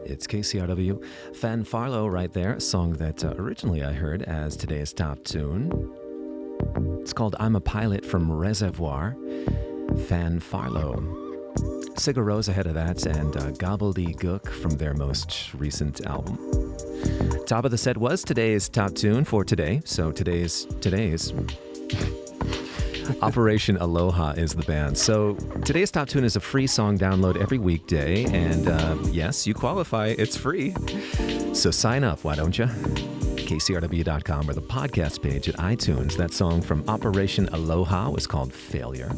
It's KCRW. Fan Farlow right there, a song that originally I heard as today's top tune. It's called I'm a Pilot from Reservoir. Fan Farlow. Sigur Rós ahead of that, and Gobbledygook from their most recent album. Top of the set was today's top tune for today. So today's Operation Aloha is the band. So today's top tune is a free song download every weekday. And yes, you qualify. It's free. So sign up, why don't you? KCRW.com or the podcast page at iTunes. That song from Operation Aloha was called Failure.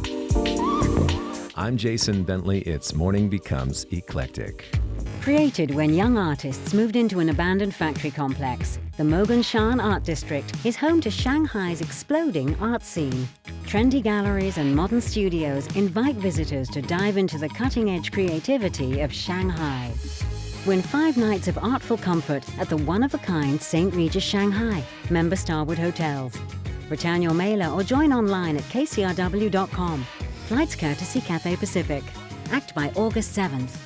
I'm Jason Bentley. It's Morning Becomes Eclectic. Created when young artists moved into an abandoned factory complex, the Moganshan Art District is home to Shanghai's exploding art scene. Trendy galleries and modern studios invite visitors to dive into the cutting-edge creativity of Shanghai. Win 5 nights of artful comfort at the one-of-a-kind St. Regis Shanghai, member Starwood Hotels. Return your mailer or join online at kcrw.com. Flights courtesy Cathay Pacific. Act by August 7th.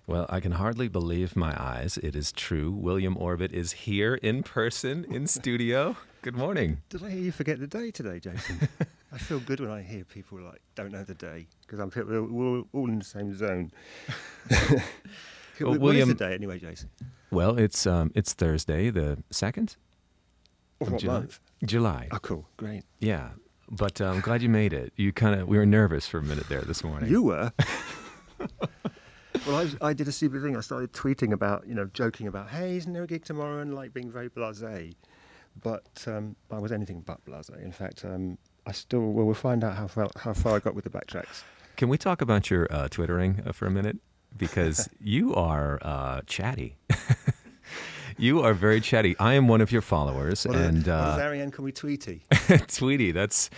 Well, I can hardly believe my eyes. It is true. William Orbit is here in person, in studio. Good morning. Did I hear you forget the day today, Jason? I feel good when I hear people don't know the day, because we're all in the same zone. Well, what William, is the day anyway, Jason? Well, it's Thursday, the 2nd? What July. month? July. Oh, cool. Great. Yeah, but I'm glad you made it. We were nervous for a minute there this morning. You were? Well, I did a stupid thing. I started tweeting about, joking about, hey, isn't there a gig tomorrow? And being very blasé. But I was anything but blasé. In fact, we'll find out how far I got with the backtracks. Can we talk about your Twittering for a minute? Because you are chatty. You are very chatty. I am one of your followers. What does Ariane call me Tweety? Tweety, that's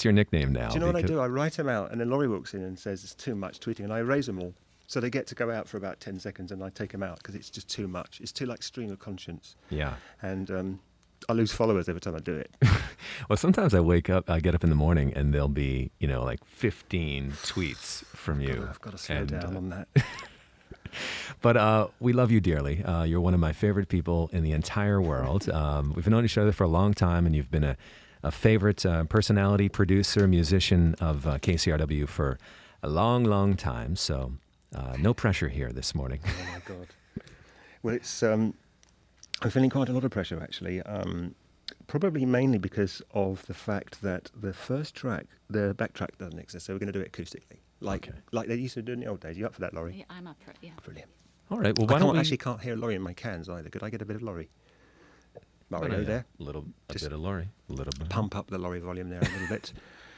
your nickname now. Do you know what I do? I write them out, and then Laurie walks in and says it's too much tweeting, and I erase them all. So they get to go out for about 10 seconds, and I take them out because it's just too much. It's too like stream of conscience. Yeah. And I lose followers every time I do it. Well, sometimes I get up in the morning, and there'll be, 15 tweets from you. I've got to slow down on that. But we love you dearly. You're one of my favorite people in the entire world. We've known each other for a long time, and you've been a favorite personality, producer, musician of KCRW for a long, long time. So no pressure here this morning. Oh, my God. Well, it's I'm feeling quite a lot of pressure, actually. Probably mainly because of the fact that the first track, the backtrack doesn't exist, so we're going to do it acoustically. Like they used to do in the old days. You up for that, Laurie? Yeah, I'm up for it, yeah. Brilliant. All right, well, why don't we... I actually can't hear Laurie in my cans either. Could I get a bit of Laurie? Laurie, are you there? A bit of Laurie. A little bit. Pump up the Laurie volume there a little bit.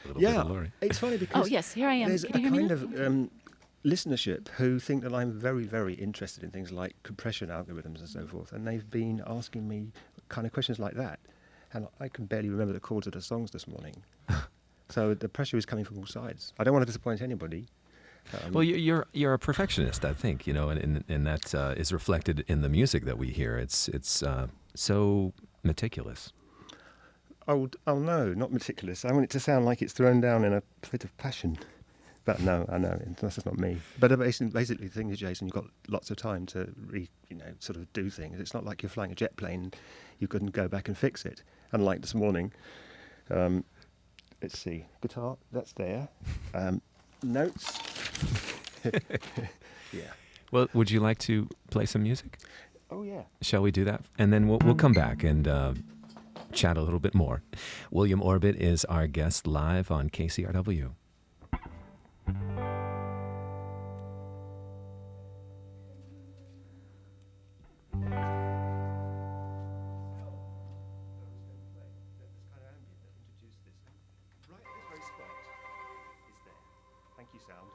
A little bit of Laurie. It's funny because... Oh, yes, here I am. There's Can a you hear me kind now? of listenership who think that I'm very, very interested in things like compression algorithms and so forth, and they've been asking me kind of questions like that, and I can barely remember the chords of the songs this morning. So the pressure is coming from all sides. I don't want to disappoint anybody. Well, you're a perfectionist, I think, and that is reflected in the music that we hear. It's so meticulous. Oh no, not meticulous. I want it to sound like it's thrown down in a fit of passion. But no, I know, that's just not me. But basically the thing is, Jason, you've got lots of time to sort of do things. It's not like you're flying a jet plane, you couldn't go back and fix it. Unlike this morning, let's see, guitar, that's there. Notes. Yeah. Well, would you like to play some music? Oh, yeah. Shall we do that? And then we'll come back and chat a little bit more. William Orbit is our guest live on KCRW. Thank you, sound.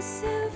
So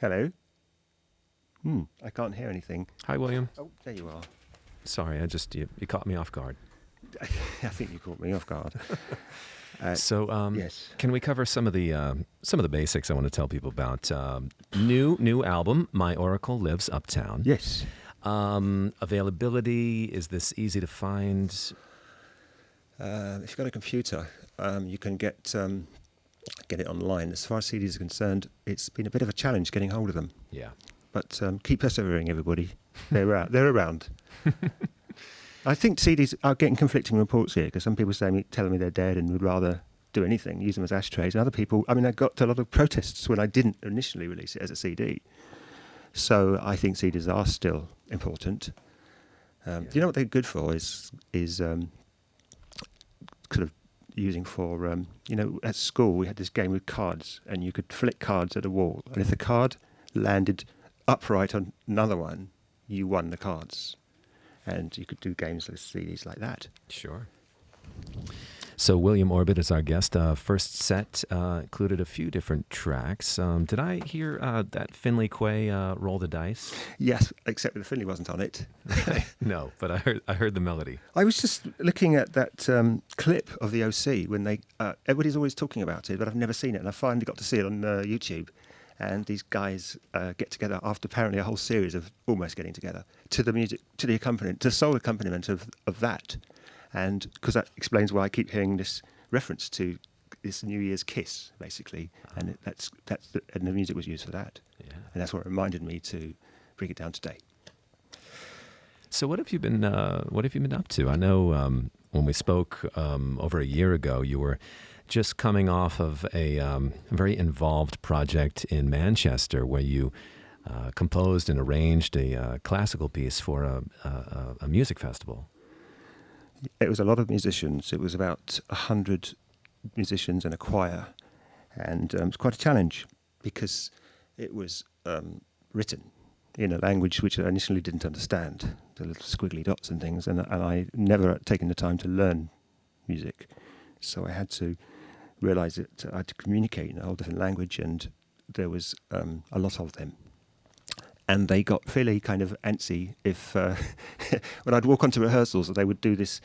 Hello? I can't hear anything. Hi, William. Oh, there you are. Sorry, you caught me off guard. I think you caught me off guard. Yes. Can we cover some of the basics I want to tell people about? New album, My Oracle Lives Uptown. Yes. Availability, is this easy to find? If you've got a computer, you can get it online. As far as CDs are concerned, it's been a bit of a challenge getting hold of them. Yeah. But keep persevering, everybody. They're around. I think CDs are getting conflicting reports here, because some people telling me they're dead and would rather do anything, use them as ashtrays. And other people, I got a lot of protests when I didn't initially release it as a CD. So I think CDs are still important. Do you know what they're good for? Is sort of using for, at school we had this game with cards, and you could flick cards at a wall. And if the card landed upright on another one, you won the cards. And you could do games with CDs like that. Sure. So William Orbit is our guest. First set included a few different tracks. Did I hear that Finley Quay Roll the Dice? Yes, except that Finley wasn't on it. No, but I heard the melody. I was just looking at that clip of the OC when they everybody's always talking about it, but I've never seen it, and I finally got to see it on YouTube. And these guys get together after apparently a whole series of almost getting together to the music, to the accompaniment, to the soul accompaniment of that. And because that explains why I keep hearing this reference to this New Year's Kiss, basically. And and the music was used for that. Yeah. And that's what reminded me to bring it down today. So what have you been up to? I know when we spoke over a year ago, you were just coming off of a very involved project in Manchester where you composed and arranged a classical piece for a music festival. It was a lot of musicians. It was about 100 musicians and a choir. And it was quite a challenge because it was written in a language which I initially didn't understand, the little squiggly dots and things. And I never had taken the time to learn music. So I had to realise that I had to communicate in a whole different language, and there was a lot of them. And they got fairly kind of antsy if, when I'd walk onto rehearsals, they would do this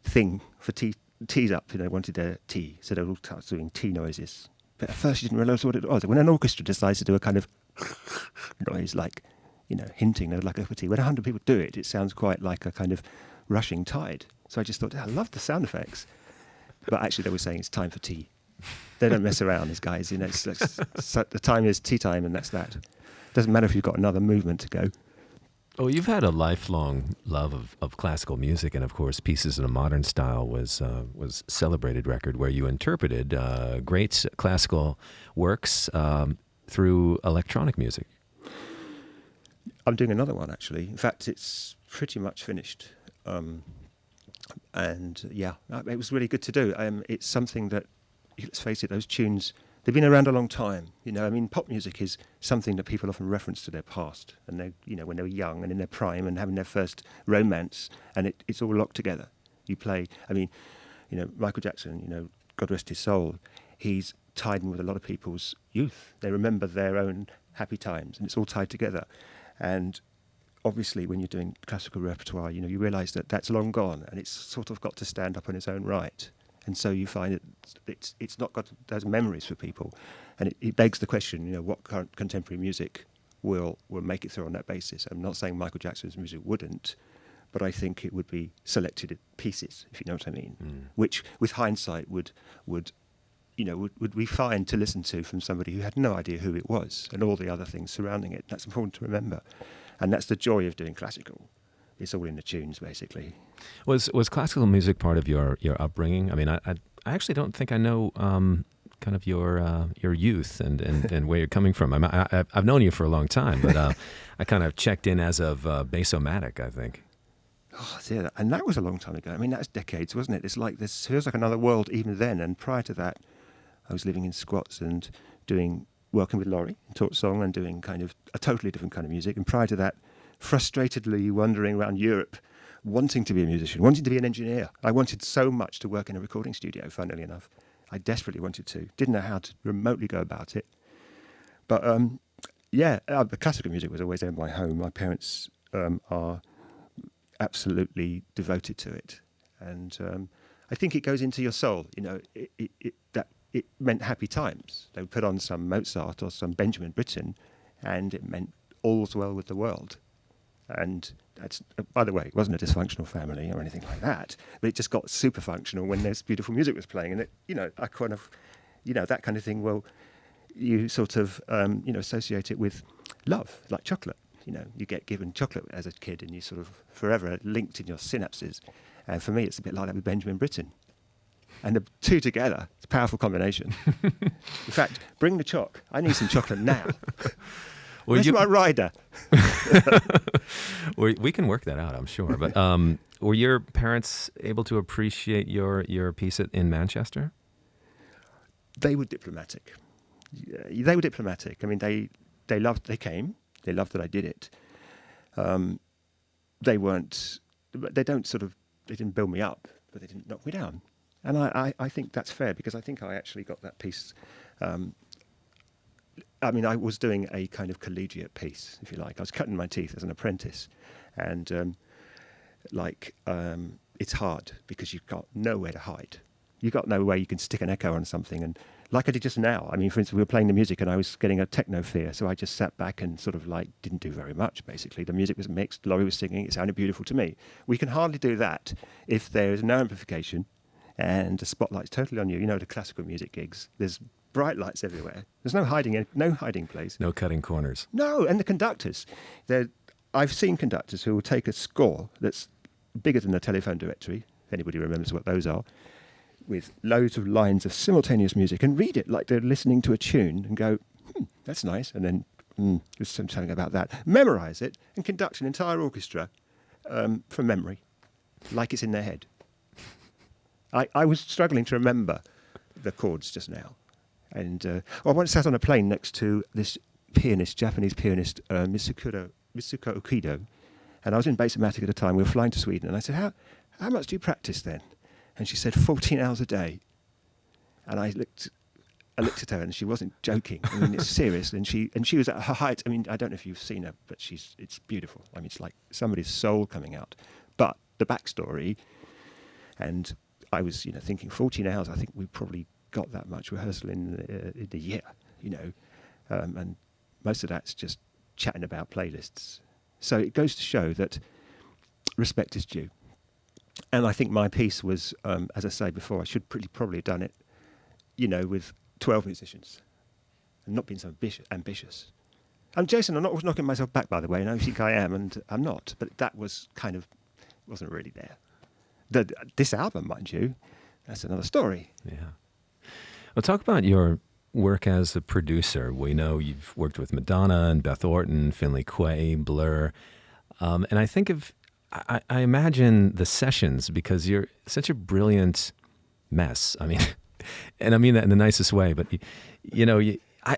thing for teas up, wanted their tea, so they would all start doing tea noises. But at first you didn't realise what it was. When an orchestra decides to do a kind of noise, like, hinting they'd like a cup of tea, when 100 people do it, it sounds quite like a kind of rushing tide. So I just thought, I love the sound effects. But actually, they were saying it's time for tea. They don't mess around, these guys. The time is tea time, and that's that. Doesn't matter if you've got another movement to go. Oh, you've had a lifelong love of classical music, and of course, Pieces in a Modern Style was celebrated record where you interpreted great classical works through electronic music. I'm doing another one, actually. In fact, it's pretty much finished. And it was really good to do. It's something that, let's face it, those tunes, they've been around a long time. Pop music is something that people often reference to their past, and they, when they were young and in their prime and having their first romance, and it's all locked together. You play, Michael Jackson, God rest his soul, he's tied in with a lot of people's youth. They remember their own happy times, and it's all tied together. And obviously, when you're doing classical repertoire, you realise that that's long gone, and it's sort of got to stand up on its own right. And so you find it's not got those memories for people, and it begs the question, what current contemporary music will make it through on that basis. I'm not saying Michael Jackson's music wouldn't, but I think it would be selected pieces, if you know what I mean, which, with hindsight, would be fine to listen to from somebody who had no idea who it was and all the other things surrounding it. That's important to remember. And that's the joy of doing classical. It's all in the tunes, basically. Was classical music part of your upbringing? I actually don't think I know kind of your youth and where you're coming from. I've known you for a long time, but I kind of checked in as of Bass-O-Matic, I think. Oh, yeah, and that was a long time ago. That's decades, wasn't it? It's like this feels like another world even then. And prior to that, I was living in squats and working with Laurie, taught song and doing kind of a totally different kind of music. And prior to that, frustratedly wandering around Europe, wanting to be a musician, wanting to be an engineer. I wanted so much to work in a recording studio, funnily enough. I desperately wanted to. Didn't know how to remotely go about it. But the classical music was always in my home. My parents are absolutely devoted to it, and I think it goes into your soul. You know, it meant happy times. They would put on some Mozart or some Benjamin Britten, and it meant all's well with the world. And that's, by the way, it wasn't a dysfunctional family or anything like that, but it just got super functional when this beautiful music was playing. And it, you know, I kind of, you know, that kind of thing. Well, you sort of, you know, associate it with love, like chocolate. You know, you get given chocolate as a kid, and you sort of forever linked in your synapses. And for me, it's a bit like that with Benjamin Britten. And the two together, it's a powerful combination. In fact, bring the choc. I need some chocolate now. Well, where's my rider? We can work that out, I'm sure. But were your parents able to appreciate your piece in Manchester? They were diplomatic. They were diplomatic. I mean, they loved. They came. They loved that I did it. They weren't. They don't sort of. They didn't build me up, but they didn't knock me down. And I think that's fair, because I think I actually got that piece. I mean, I was doing a kind of collegiate piece, if you like. I was cutting my teeth as an apprentice. And, it's hard because you've got nowhere to hide. You've got nowhere you can stick an echo on something. And like I did just now, I mean, for instance, we were playing the music and I was getting a techno fear. So I just sat back and sort of didn't do very much, basically. The music was mixed, Laurie was singing, it sounded beautiful to me. We can hardly do that if there is no amplification and the spotlight's totally on you. You know, the classical music gigs, there's bright lights everywhere. There's no hiding place. No cutting corners. No, and the conductors. I've seen conductors who will take a score that's bigger than a telephone directory, if anybody remembers what those are, with loads of lines of simultaneous music, and read it like they're listening to a tune and go, that's nice, and then there's something about that. Memorize it and conduct an entire orchestra from memory, like it's in their head. I was struggling to remember the chords just now. And I once sat on a plane next to this pianist, Japanese pianist, Mitsuko Okudo, and I was in Basematic at the time. We were flying to Sweden, and I said, how much do you practice then? And she said, 14 hours a day. And I looked at her, and she wasn't joking. I mean, it's serious. And she was at her height. I mean, I don't know if you've seen her, but it's beautiful. I mean, it's like somebody's soul coming out. But the backstory, and I was, thinking 14 hours. I think we probably got that much rehearsal in the year, and most of that's just chatting about playlists. So it goes to show that respect is due. And I think my piece was, as I say before, I should probably have done it, with 12 musicians and not being so ambitious. And Jason, I'm not knocking myself back, by the way, and I think I am, and I'm not, but that was wasn't really there. This album, mind you, that's another story. Yeah. Well, talk about your work as a producer. We know you've worked with Madonna and Beth Orton, Finley Quaye, Blur. And I think I imagine the sessions, because you're such a brilliant mess. I mean, and I mean that in the nicest way, but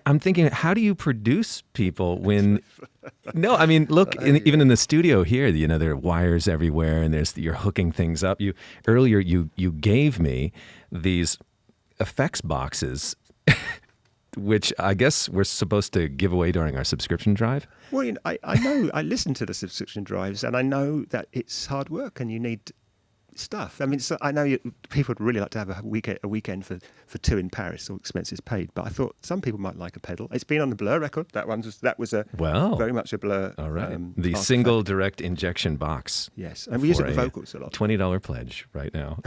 I'm thinking, how do you produce people when? No, I mean, look, even in the studio here, there are wires everywhere, and you're hooking things up. Earlier you gave me these effects boxes, which I guess we're supposed to give away during our subscription drive. Well, I know, I listen to the subscription drives, and I know that it's hard work, and you need stuff. I mean, I know people would really like to have a weekend for two in Paris, all expenses paid. But I thought some people might like a pedal. It's been on the Blur record. That was very much a Blur. All right, the single direct injection box. Yes, and we use it with vocals a lot. $20 pledge right now.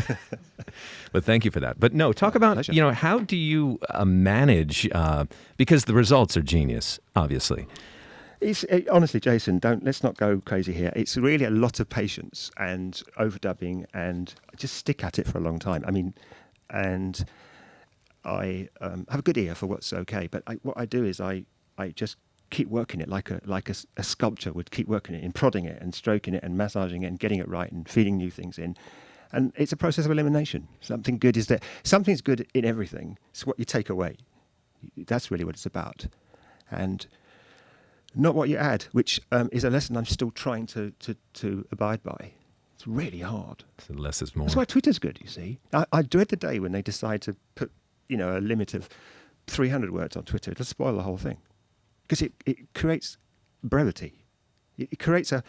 But thank you for that. But no, talk about pleasure. How do you manage? Because the results are genius, obviously. Honestly, Jason, let's not go crazy here. It's really a lot of patience and overdubbing, and just stick at it for a long time. I mean, and I have a good ear for what's okay, but what I do is I just keep working it like a sculptor would keep working it, and prodding it and stroking it and massaging it and getting it right and feeding new things in. And it's a process of elimination. Something good is there. Something's good in everything. It's what you take away. That's really what it's about. And not what you add, which is a lesson I'm still trying to abide by. It's really hard. So less is more. That's why Twitter's good, you see. I dread the day when they decide to put, a limit of 300 words on Twitter. It'll spoil the whole thing. because it creates brevity. It creates a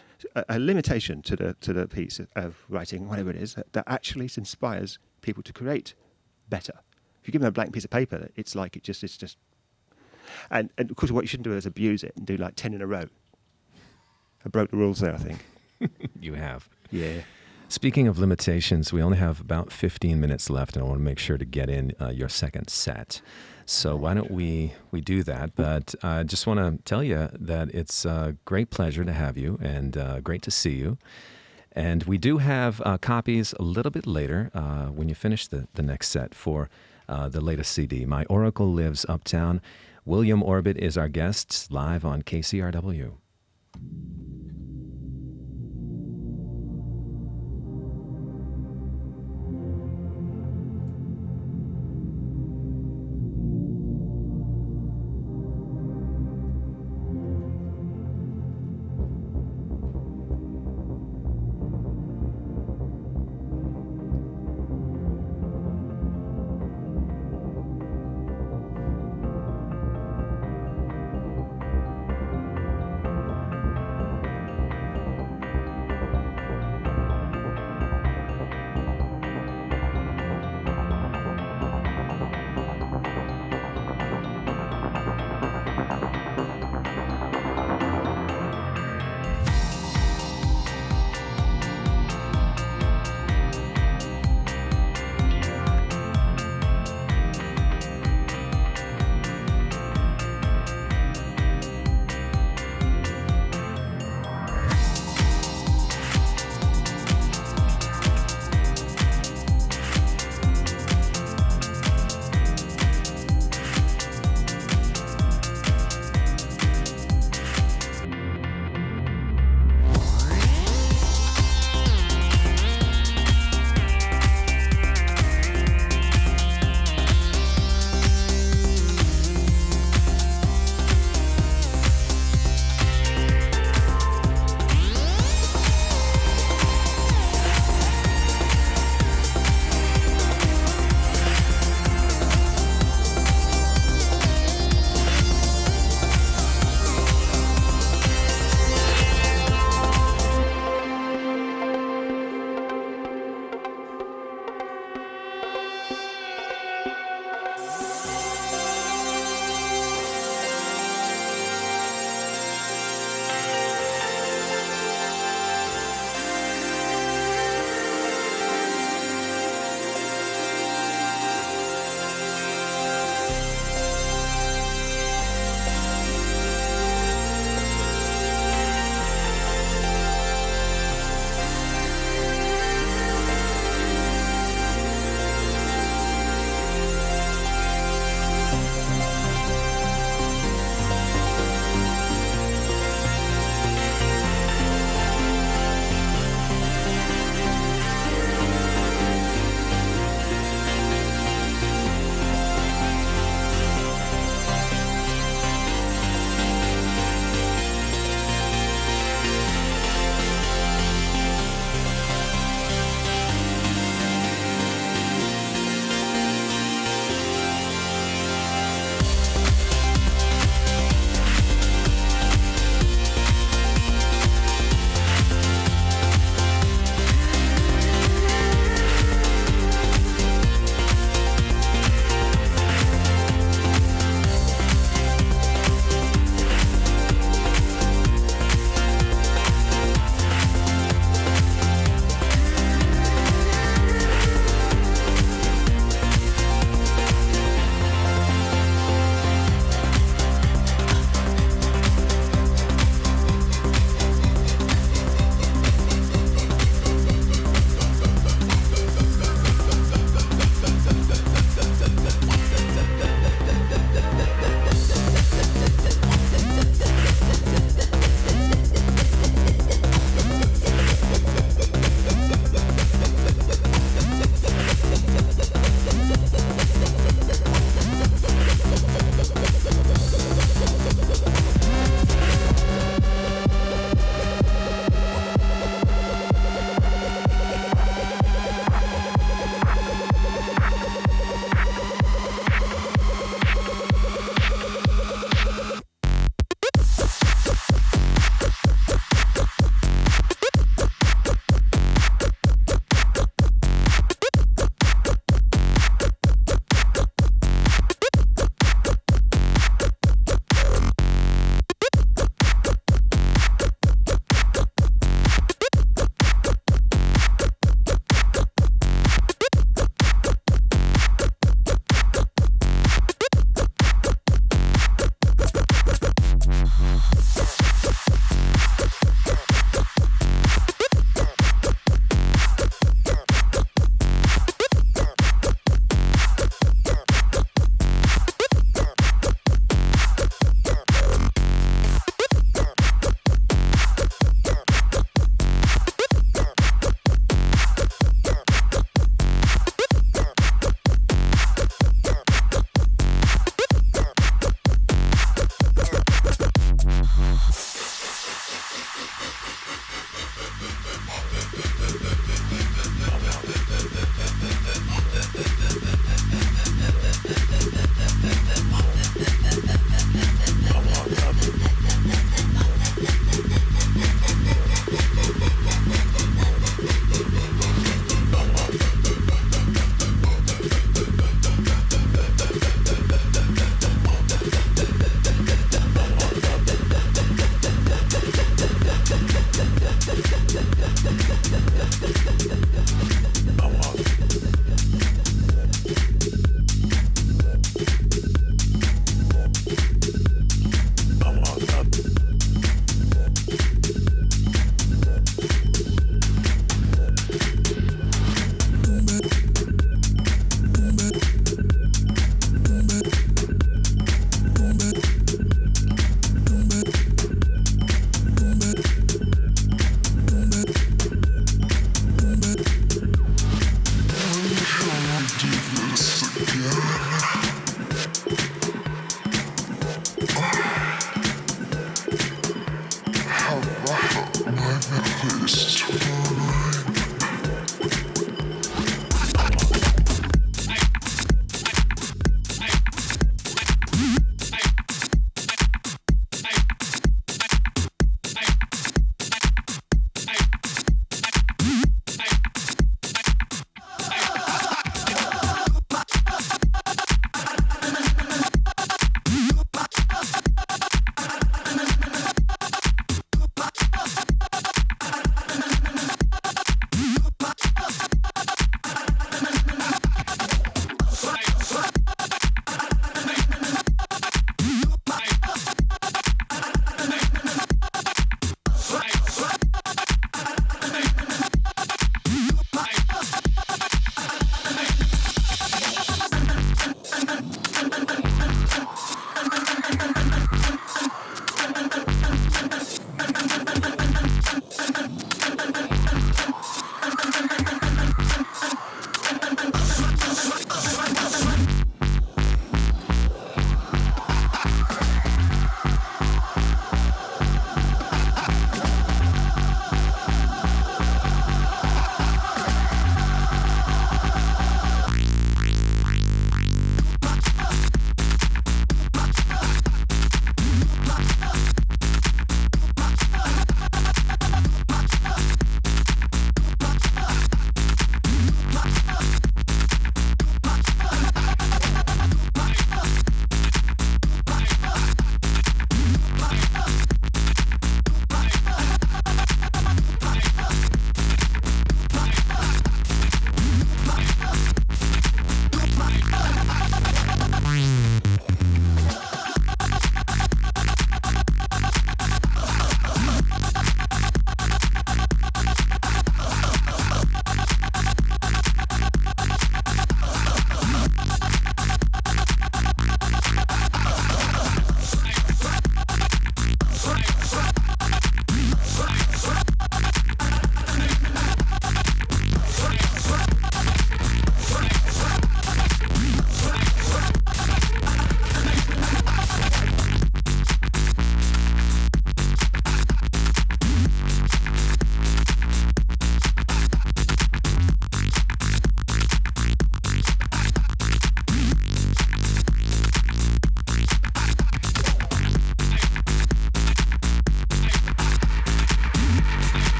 limitation to the piece of writing, whatever it is, that actually inspires people to create better. If you give them a blank piece of paper, it's like it's just. And of course, what you shouldn't do is abuse it and do like 10 in a row. I broke the rules there, I think. You have. Yeah. Speaking of limitations, we only have about 15 minutes left, and I want to make sure to get in your second set. So why don't we do that? But I just want to tell you that it's a great pleasure to have you, and great to see you. And we do have copies a little bit later when you finish the next set for the latest CD, My Oracle Lives Uptown. William Orbit is our guest, live on KCRW.